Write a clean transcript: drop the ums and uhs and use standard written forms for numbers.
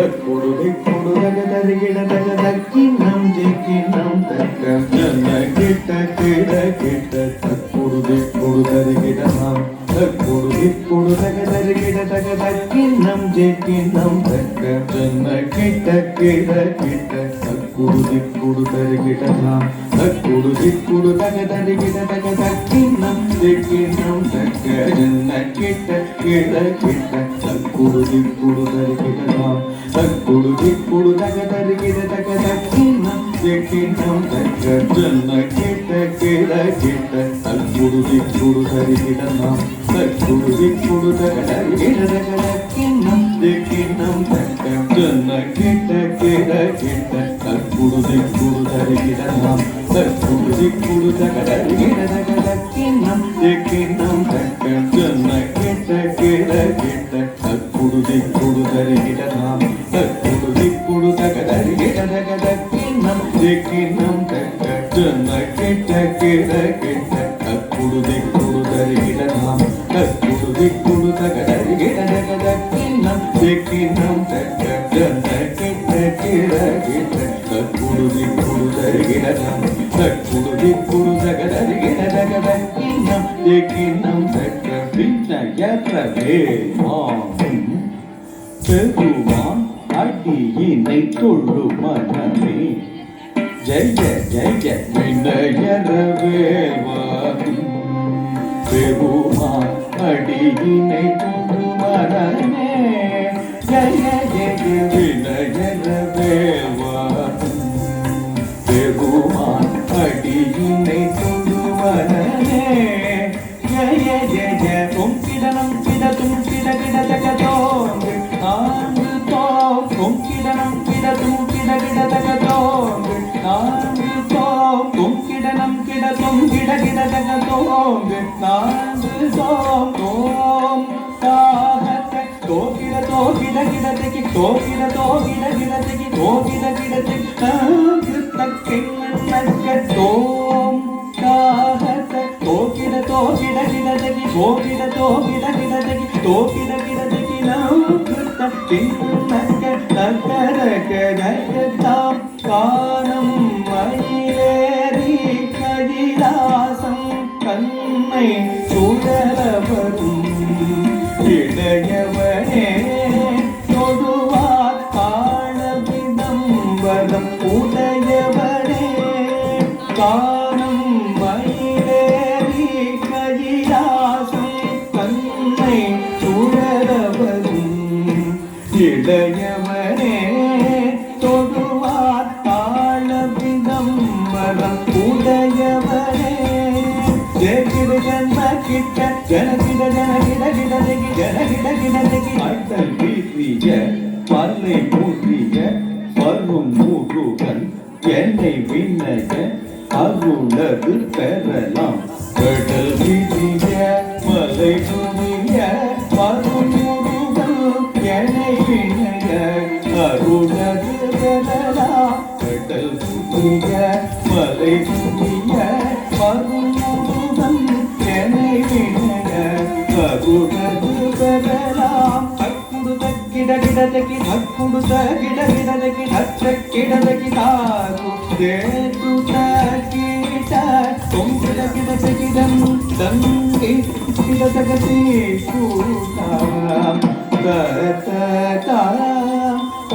தக்குடு திக்குடு தக தருகிட தக தக்கினம் திக்கினம் தக்க ஜன கிட்ட கிட கிட்ட தக்குடு திக்குடு தருகிட நாம் தக்குடு திக்குடு தக தருகிட தக தக்கினம் திக்கினம் தக்க ஜன கிட்ட கிட கிட்ட தக்குடு திக்குடு தருகிட நாம் தக்குடு திக்குடு தக தருகிட தக தக்கினம் திக்கினம் தக்க ஜன கிட்ட கிட கிட்ட தக்குடு திக்குடு தருகிட நாம் தக்குடு திக்குடு தக தருகிட தக தக்கினம் திக்கினம் தக்க ஜன கிட்ட கிட கிட்ட தக்குடு திக்குடு தருகிட நாம் தக்குடு திக்குடு தக தருகிட தக தக்கினம் திக்கினம் தக்க ஜன கிட்ட கிட கிட்ட தக்குடு திக்குடு தருகிட நாம் தக்குடு திக்குடு தக தருகிட தக தக்கினம் திக்கினம் தக்க ஜன கிட்ட கிட கிட்ட தக்குடு திக்குடு தருகிட நாம் தக்குடு திக்குடு தக தருகிட தக தக்கினம் திக்கினம் தக்க ஜன கிட்ட கிட கிட்ட தக்குடு திக்குடு தருகிட நாம் தக்குடு திக்குடு தக தருகிட தக தக்கினம் திக்கினம் தக்க ஜன கிட்ட கிட கிட்ட தக்குடு திக்குடு தருகிட நாம் தக்குடு திக்குடு தக தருகிட தக தக்கினம் திக்கினம் தக்க விண்ணயற்றவே ஆகும் பெருமான் அடியினை தொழு மனமே ஜெய ஜெய விண்ணயற்றவே பெருமான் அடியினை தொழு மனமே ஜெய ஜெய விண்ணயற்றவே பெருமான் அடியினை தொழு மனமே ஜெய ஜெய தொங்கிடனம் கிடதும் கிட கிட தகதோங்கு நான்கு தோம் தொங்கிடனம் கிடதும் கிட கிட தகதோங்கு நான்கு தோம் தொங்கிடனம் கிடதும் கிட கிட தகதோங்கு நான்கு தோம் தோம் தாகத்த தோகிட தோகிட கிடதகி தோகிட தோகிட கிடதகி தோகிட கிடதகி நான்கு தக்கிண்ணக்க தோம் தாகத்த தோகிட தோகிட கிடதகி தோகிட தோகிட கிடதகி தோகிட கிடதகி நான்கு தக்கிண்ணக்க தக்கரக ஜகதாம் காணம் மயிலேறி கதிராசம் கண்மை சுடலவரும் இடையவனே தொடுவார் காண விதம்பரம் உடையவனே காணம் மயிலேறி கதிராசம் கண்மை சுடலவரும் இடையவனே தொடுவார் காண விதம்பரம் உடையவனே ஜெகிட ஜன்ம கிட்ட ஜனகிட ஜனகிட கிடதகி ஜனகிட கிடதகி அட்டல் வீற்றிய பல்லை மூற்றிய பருவம் மூற்றுகன் என்னை விண்ணக அருளது பெறலாம் கடல் வீற்றிய மலை மூடிய பருவம் மூற்றுகன் என்னை விண்ணக அருளது பெறலாம் கடல் வீற்றிய மலை மூடிய பருவம் என்னை விண்ணக அருளது பெறலாம் தக்குடு தக்கிட கிடதகி தக்குடு தகிட கிடதகி தக்க கிடதகி தாகு தேடு தக்கிட தொங்கிட கிடதகிடம் தங்கி கிடதகதி கூட்டாம் கத்த கத்த